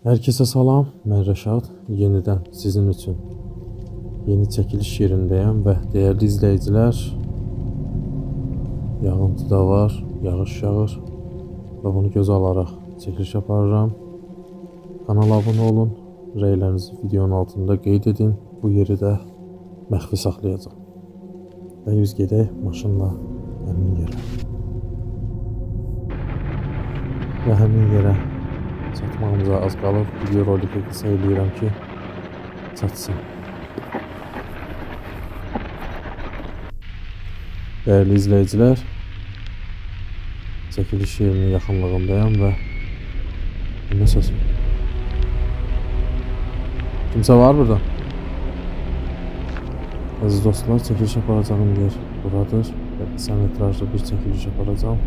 Herkese salam, mən Rəşad. Yenidən sizin üçün yeni çəkiliş yerindəyəm və dəyərli izləyicilər, yağıntı da var, yağış yağır və bunu göz alaraq çəkiliş aparıram. Kanala abunə olun, rəylərinizi videonun altında qeyd edin. Bu yeri də məxfi saxlayacağım. Və yüz gedək maşınla həmin yerə. Və həmin yerə çatmağımıza az qalıb. Video roliki qısa eləyirəm ki, çatsın. Dəyərli izləyicilər, çəkiliş yerinin yaxınlığındayım və nə səsi? Kimsə var burada? Əziz dostlar, çəkiliş aparacağım yer buradır və qısa metrajlı bir çəkiliş aparacağım.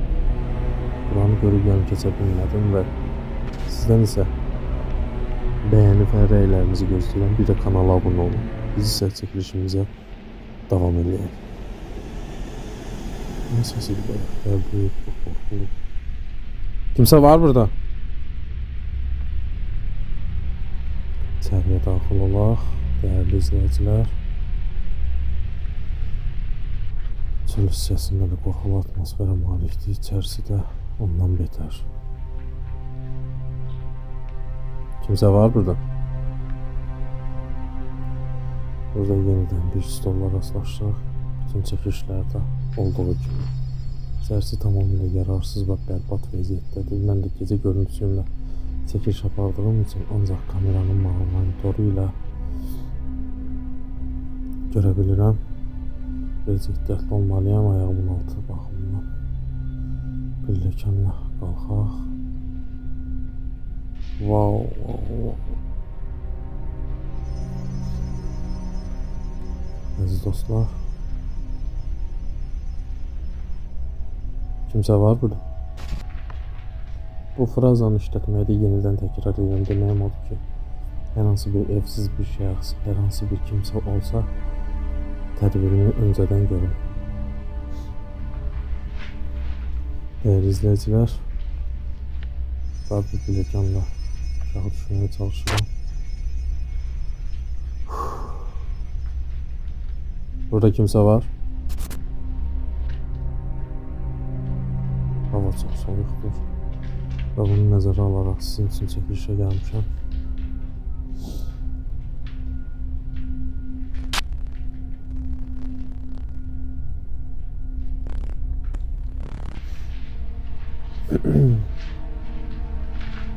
Buranı görüb yanı keçə bilmədim və sizdən isə bəyəni və rəylərinizi gözləyirəm. Bir də kanala abunə olun. Biz isə çəkilişimizə davam edək. Nə səsidir belə? Böyük, qorxulu. Kimsə var burada? İçəriyə daxil olaq, dəyərli izləyicilər. Çöl hissəsində də qorxulu atmosferə malikdir, içərisi də ondan betər. Kimsə var burada? Burada yenidən bir stolla rastlaşdıq. Bütün çəkilişlərdə olduğu kimi. İçərisi tamamilə yararsız və bərbad vəziyyətdədir. Mən də gecə görüntüsü ilə çəkiliş apardığım üçün ancaq kameranın monitoru ilə görə bilirəm. Biraz ehtiyatlı olmalıyam ayağımın altı baxımından. Pilləkanla qalxaq. Wow. Əziz dostlar, kimsə var burada? Bu frazanı işlətməkdə yenidən təkrar edirəm. Deməyim odur ki, hər hansı bir evsiz bir şəxs, hər hansı bir kimsə olsa, tədbirini öncədən görün. Dəyərli izləyicilər, dar bir biləkanla aşağı düşməyə çalışıram. Burada kimsə var? Hava çox soyuqdur və bunu nəzərə alaraq sizin üçün çəkilişə gəlmişəm.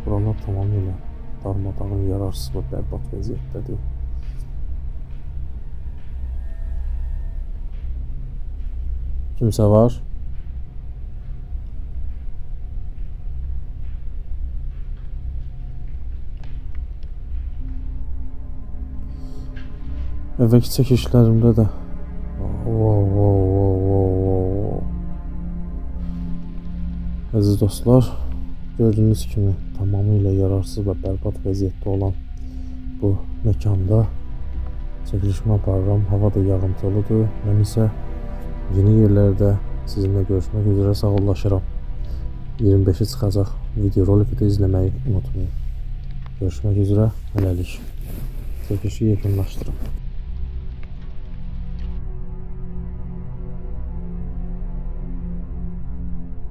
Buralar tamamilə darmadağın, yararsız və bərbad vəziyyətdədir. Kimsə var? Əvvəlki çəkilişlərimdə də Əziz dostlar, gördüyünüz kimi tamamilə yararsız və bərbad vəziyyətdə olan bu məkanda çəkilişimi aparıram. Hava da yağıntılıdır. Mən isə yeni yerlərdə sizinlə görüşmək üzrə sağollaşıram. 25-i çıxacaq video roliki də izləməyi unutmayın. Görüşmək üzrə, hələlik. Çəkilişi yekunlaşdırın.